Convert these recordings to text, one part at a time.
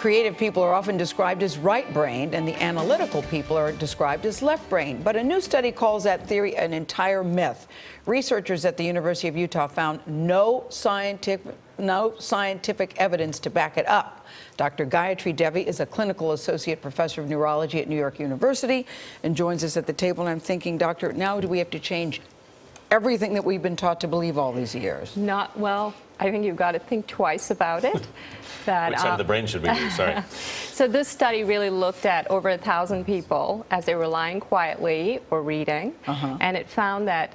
creative people are often described as right-brained, and the analytical people are described as left-brained. But a new study calls that theory an entire myth. Researchers at the University of Utah found no scientific evidence to back it up. Dr. Gayatri Devi is a clinical associate professor of neurology at New York University and joins us at the table. And I'm thinking, doctor, now do we have to change everything that we've been taught to believe all these years? Not well. I think you've got to think twice about it. Which side of the brain should we use? Sorry. So this study really looked at over 1,000 people as they were lying quietly or reading, and it found that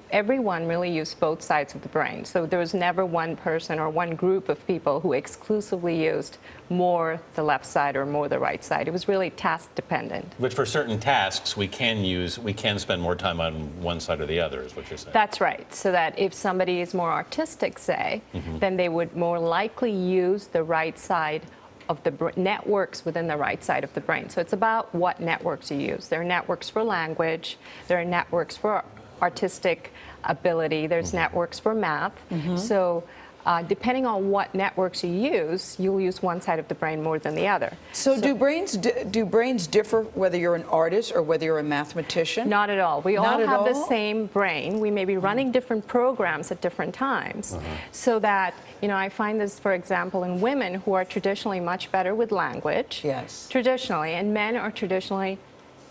everyone really used both sides of the brain. So there was never one person or one group of people who exclusively used more the left side or more the right side. It was really task dependent. But for certain tasks, we can spend more time on one side or the other, is what you're saying. That's right. So that if somebody is more artistic, say, then they would more likely use the right side of the networks within the right side of the brain. So it's about what networks you use. There are networks for language, there are networks for artistic ability, there's networks for math. So depending on what networks you use, you'll use one side of the brain more than the other. So do brains differ whether you're an artist or whether you're a mathematician? Not at all. We all have the same brain. We may be running different programs at different times. So that, you know, I find this, for example, in women who are traditionally much better with language. Yes. Traditionally. And men are traditionally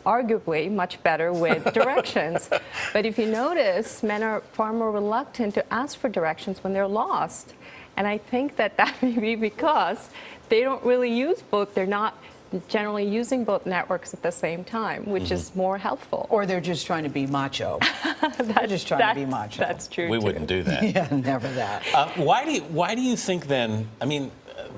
arguably much better with directions. But if you notice, men are far more reluctant to ask for directions when they're lost. And I think that that may be because they don't really use both. They're not generally using both networks at the same time, which is more helpful. Or they're just trying to be macho. They're just trying to be macho. That's true, We wouldn't do that. Yeah, never that. Why do you think then, I mean,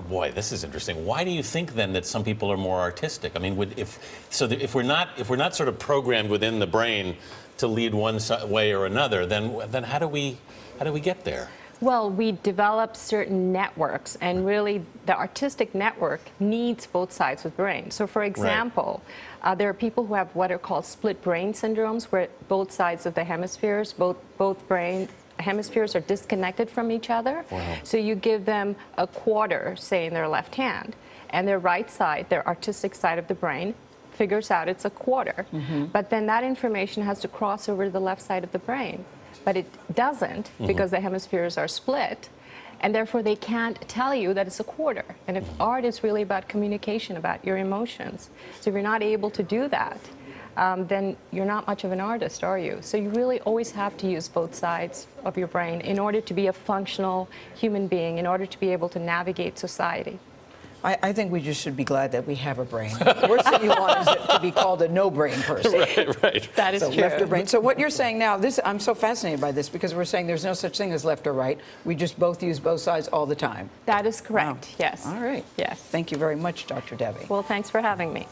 boy, this is interesting. Why do you think then that some people are more artistic? I mean, if we're not sort of programmed within the brain to lead one way or another, then how do we get there? Well, we develop certain networks, and really the artistic network needs both sides of the brain. So for example, there are people who have what are called split brain syndromes, where both sides of the hemispheres, both brain hemispheres are disconnected from each other. So you give them a quarter, say in their left hand, and their right side, their artistic side of the brain, figures out it's a quarter. But then that information has to cross over to the left side of the brain. But it doesn't, because the hemispheres are split, and therefore they can't tell you that it's a quarter. And if art is really about communication, about your emotions, so if you're not able to do that, then you're not much of an artist, are you? So you really always have to use both sides of your brain in order to be a functional human being, in order to be able to navigate society. I think we just should be glad that we have a brain. The worst thing you want is it to be called a no-brain person. Right. That is so true. Left or brain. So what you're saying now, I'm so fascinated by this, because we're saying there's no such thing as left or right. We just both use both sides all the time. That is correct, yes. All right. Yes. Thank you very much, Dr. Devi. Well, thanks for having me.